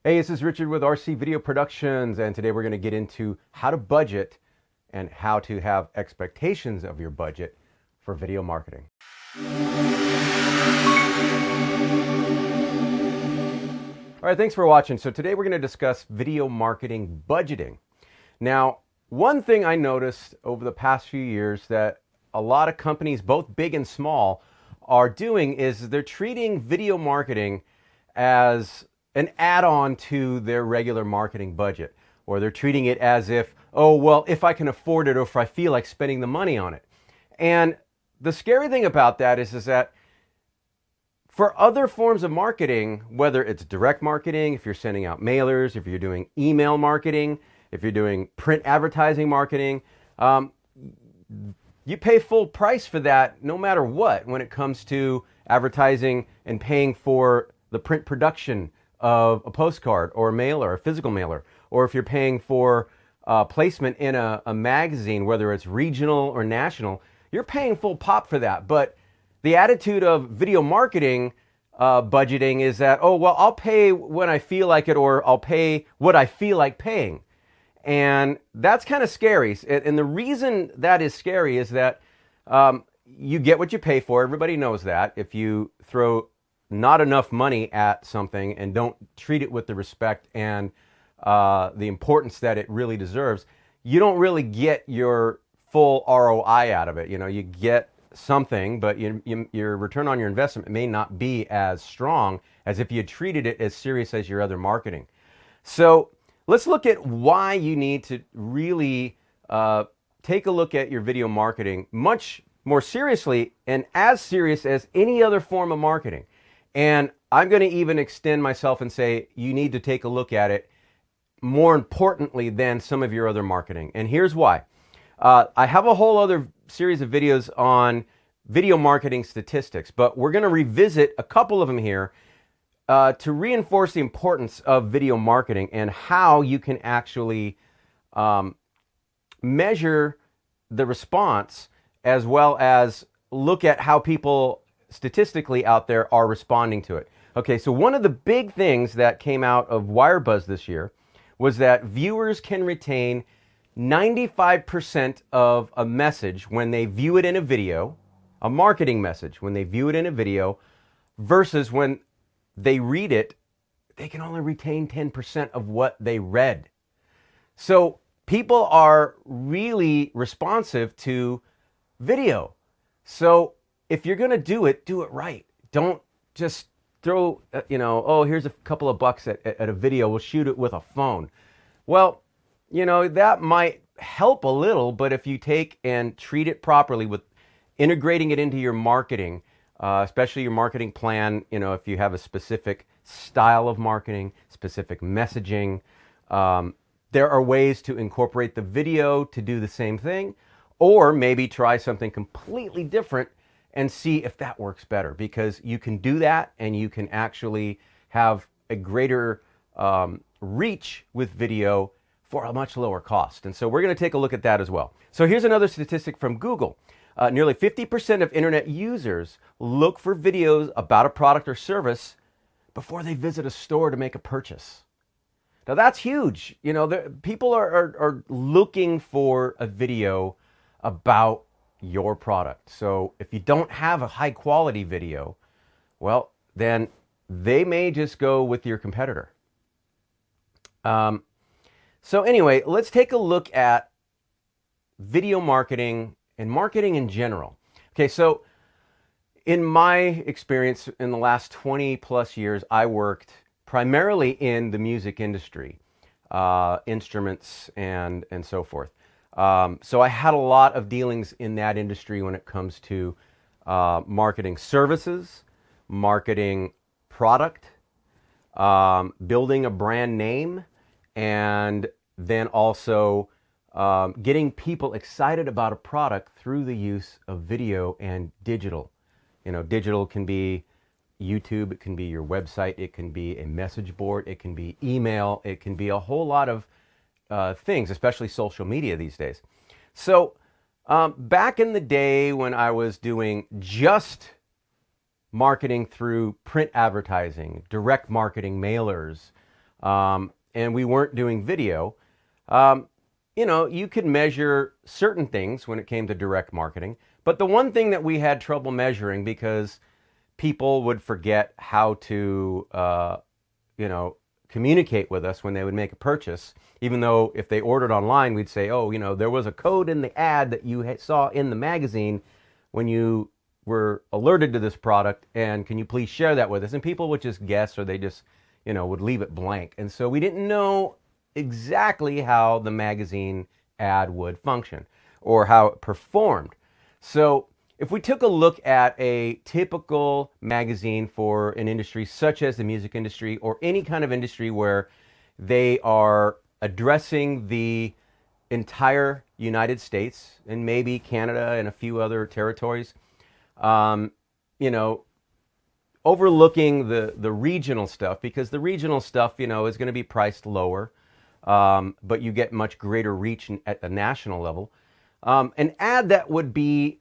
Hey, this is Richard with RC Video Productions, and today we're going to get into how to budget and how to have expectations of your budget for video marketing. All right, thanks for watching. So today we're going to discuss video marketing budgeting. Now, one thing I noticed over the past few years that a lot of companies, both big and small, are doing is they're treating video marketing as an add-on to their regular marketing budget, or they're treating it as if, oh, well, if I can afford it or if I feel like spending the money on it. And the scary thing about that is that for other forms of marketing, whether it's direct marketing, if you're sending out mailers, if you're doing email marketing, if you're doing print advertising marketing, you pay full price for that no matter what when it comes to advertising and paying for the print production of a postcard or a mailer, a physical mailer, or if you're paying for placement in a magazine, whether it's regional or national, you're paying full pop for that. But the attitude of video marketing budgeting is that, oh, well, I'll pay when I feel like it, or I'll pay what I feel like paying. And that's kind of scary. And the reason that is scary is that you get what you pay for. Everybody knows that. If you throw not enough money at something and don't treat it with the respect and the importance that it really deserves, you don't really get your full ROI out of it. You know, you get something, but your return on your investment may not be as strong as if you treated it as serious as your other marketing. So let's look at why you need to really take a look at your video marketing much more seriously, and as serious as any other form of marketing. And I'm going to even extend myself and say you need to take a look at it more importantly than some of your other marketing. And here's why. I have a whole other series of videos on video marketing statistics, but we're going to revisit a couple of them here to reinforce the importance of video marketing and how you can actually measure the response, as well as look at how people statistically out there are responding to it. Okay, so one of the big things that came out of Wirebuzz this year was that viewers can retain 95% of a message when they view it in a video, a marketing message, when they view it in a video, versus when they read it, they can only retain 10% of what they read. So people are really responsive to video. So if you're going to do it right. Don't just throw, oh, here's a couple of bucks at a video. We'll shoot it with a phone. Well, that might help a little, but if you take and treat it properly with integrating it into your marketing, especially your marketing plan, if you have a specific style of marketing, specific messaging, there are ways to incorporate the video to do the same thing, or maybe try something completely different and see if that works better, because you can do that and you can actually have a greater reach with video for a much lower cost. And so we're going to take a look at that as well. So here's another statistic from Google. Nearly 50% of internet users look for videos about a product or service before they visit a store to make a purchase. Now that's huge. People are looking for a video about your product. So if you don't have a high quality video, well, then they may just go with your competitor. So anyway, let's take a look at video marketing and marketing in general. Okay, so in my experience in the last 20 plus years, I worked primarily in the music industry, instruments and so forth. So I had a lot of dealings in that industry when it comes to marketing services, marketing product, building a brand name, and then also getting people excited about a product through the use of video and digital. Digital can be YouTube, it can be your website, it can be a message board, it can be email, it can be a whole lot of things, especially social media these days. So back in the day when I was doing just marketing through print advertising, direct marketing mailers, and we weren't doing video, you could measure certain things when it came to direct marketing. But the one thing that we had trouble measuring, because people would forget how to, communicate with us when they would make a purchase, even though if they ordered online, we'd say, oh, there was a code in the ad that you saw in the magazine when you were alerted to this product, and can you please share that with us? And people would just guess, or they just, would leave it blank. And so we didn't know exactly how the magazine ad would function or how it performed. So if we took a look at a typical magazine for an industry such as the music industry, or any kind of industry where they are addressing the entire United States and maybe Canada and a few other territories, overlooking the regional stuff, because the regional stuff, is going to be priced lower, but you get much greater reach at the national level. An ad that would be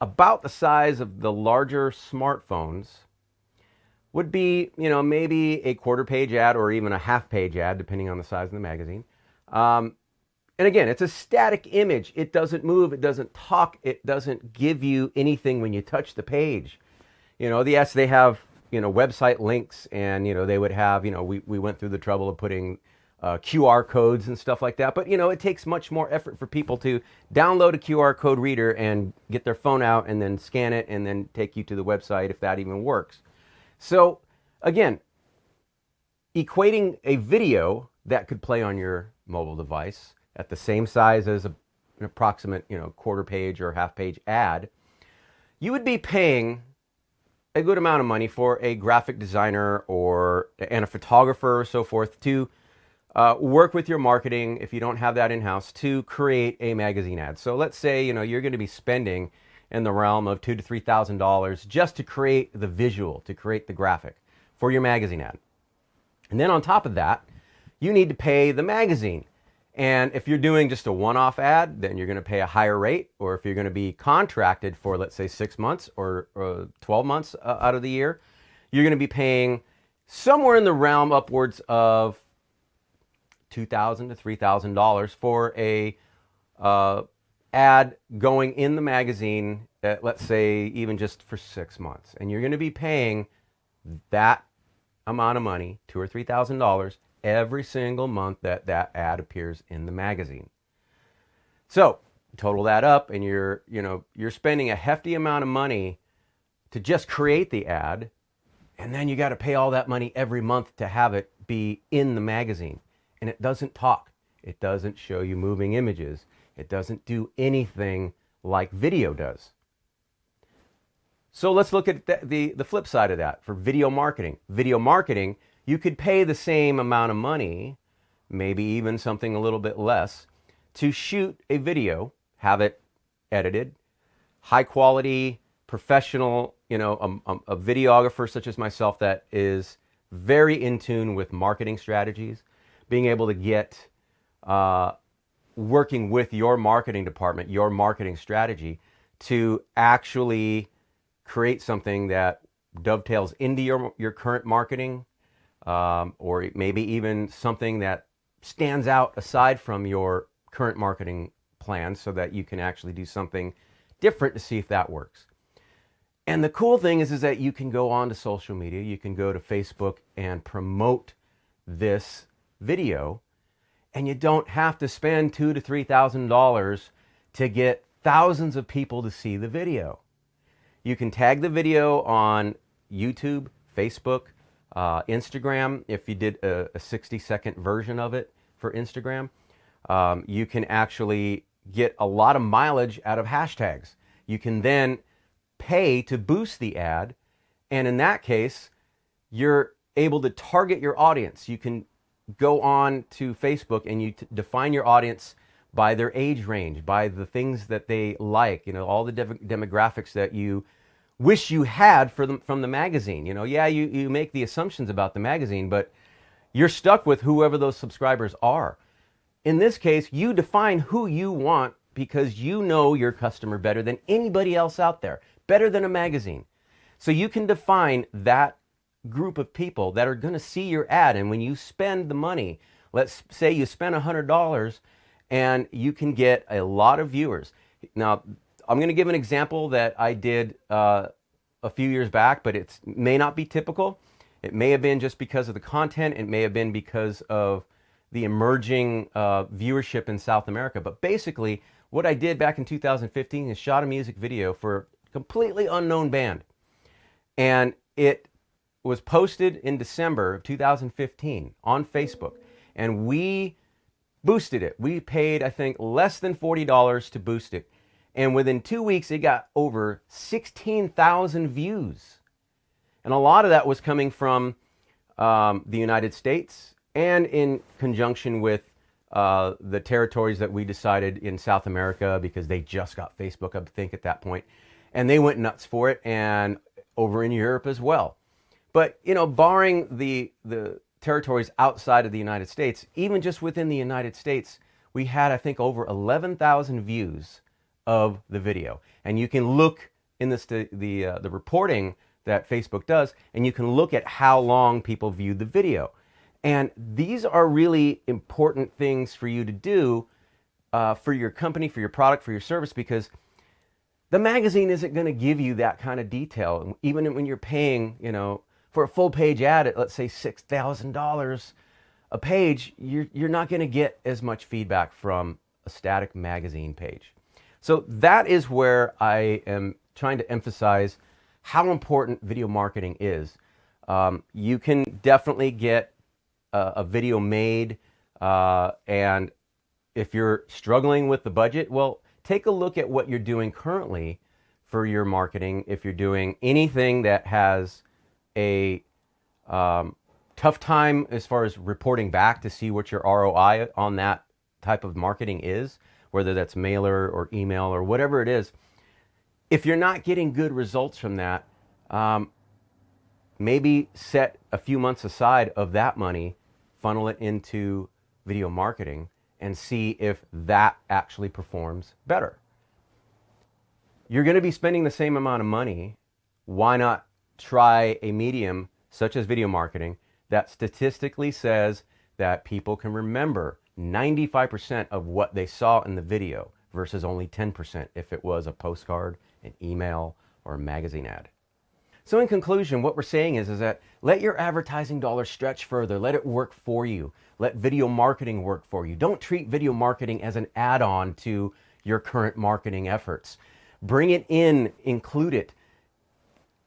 about the size of the larger smartphones would be, maybe a quarter-page ad or even a half-page ad, depending on the size of the magazine. And again, it's a static image. It doesn't move. It doesn't talk. It doesn't give you anything when you touch the page. Yes, they have, website links, and, they would have, we went through the trouble of putting QR codes and stuff like that. But, it takes much more effort for people to download a QR code reader and get their phone out and then scan it and then take you to the website, if that even works. So, again, equating a video that could play on your mobile device at the same size as an approximate, quarter page or half page ad, you would be paying a good amount of money for a graphic designer and a photographer or so forth to work with your marketing, if you don't have that in-house, to create a magazine ad. So let's say, you're going to be spending in the realm of $2,000 to $3,000 just to create the visual, to create the graphic for your magazine ad. And then on top of that, you need to pay the magazine. And if you're doing just a one-off ad, then you're going to pay a higher rate. Or if you're going to be contracted for, let's say, 6 months or 12 months out of the year, you're going to be paying somewhere in the realm upwards of $2,000 to $3,000 for a ad going in the magazine, let's say even just for 6 months. And you're going to be paying that amount of money, $2,000 or $3,000, every single month that ad appears in the magazine. So total that up, and you're spending a hefty amount of money to just create the ad, and then you got to pay all that money every month to have it be in the magazine. And it doesn't talk. It doesn't show you moving images. It doesn't do anything like video does. So let's look at the flip side of that for video marketing. Video marketing, you could pay the same amount of money, maybe even something a little bit less, to shoot a video, have it edited, high quality, professional, a videographer such as myself that is very in tune with marketing strategies, being able to get working with your marketing department, your marketing strategy, to actually create something that dovetails into your current marketing, or maybe even something that stands out aside from your current marketing plan, so that you can actually do something different to see if that works. And the cool thing is that you can go on to social media, you can go to Facebook and promote this video, and you don't have to spend $2,000 to $3,000 to get thousands of people to see the video. You can tag the video on YouTube, Facebook, Instagram. If you did a 60-second version of it for Instagram, you can actually get a lot of mileage out of hashtags. You can then pay to boost the ad, and in that case, you're able to target your audience. You can go on to Facebook and you define your audience by their age range, by the things that they like, all the demographics that you wish you had from the magazine. You make the assumptions about the magazine, but you're stuck with whoever those subscribers are. In this case, you define who you want, because you know your customer better than anybody else out there, better than a magazine. So you can define that group of people that are going to see your ad. And when you spend the money, let's say you spend $100 and you can get a lot of viewers. Now, I'm going to give an example that I did a few years back, but it may not be typical. It may have been just because of the content. It may have been because of the emerging viewership in South America. But basically, what I did back in 2015 is shot a music video for a completely unknown band. And it was posted in December of 2015 on Facebook. And we boosted it. We paid, I think, less than $40 to boost it. And within 2 weeks, it got over 16,000 views. And a lot of that was coming from the United States and in conjunction with the territories that we decided in South America, because they just got Facebook, I think, at that point. And they went nuts for it, and over in Europe as well. But, you know, barring the territories outside of the United States, even just within the United States, we had, I think, over 11,000 views of the video. And you can look in the reporting that Facebook does, and you can look at how long people viewed the video. And these are really important things for you to do for your company, for your product, for your service, because the magazine isn't going to give you that kind of detail. Even when you're paying, you know, for a full page ad at, let's say, $6,000 a page, you're not going to get as much feedback from a static magazine page. So that is where I am trying to emphasize how important video marketing is. You can definitely get a video made, and if you're struggling with the budget, well, take a look at what you're doing currently for your marketing. If you're doing anything that has a tough time as far as reporting back to see what your ROI on that type of marketing is, whether that's mailer or email or whatever it is, if you're not getting good results from that, maybe set a few months aside of that money, funnel it into video marketing, and see if that actually performs better. You're going to be spending the same amount of money. Why not try a medium such as video marketing that statistically says that people can remember 95% of what they saw in the video versus only 10% if it was a postcard, an email, or a magazine ad. So in conclusion, what we're saying is that let your advertising dollars stretch further. Let it work for you. Let video marketing work for you. Don't treat video marketing as an add-on to your current marketing efforts. Bring it in, include it.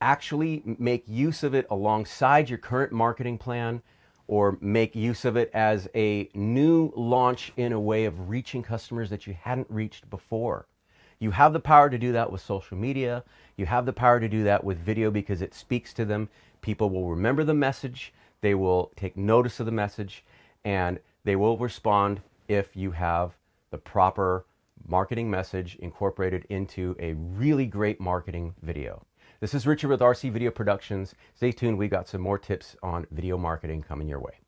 Actually make use of it alongside your current marketing plan, or make use of it as a new launch in a way of reaching customers that you hadn't reached before. You have the power to do that with social media. You have the power to do that with video because it speaks to them. People will remember the message. They will take notice of the message, and they will respond if you have the proper marketing message incorporated into a really great marketing video. This is Richard with RC Video Productions. Stay tuned. We got some more tips on video marketing coming your way.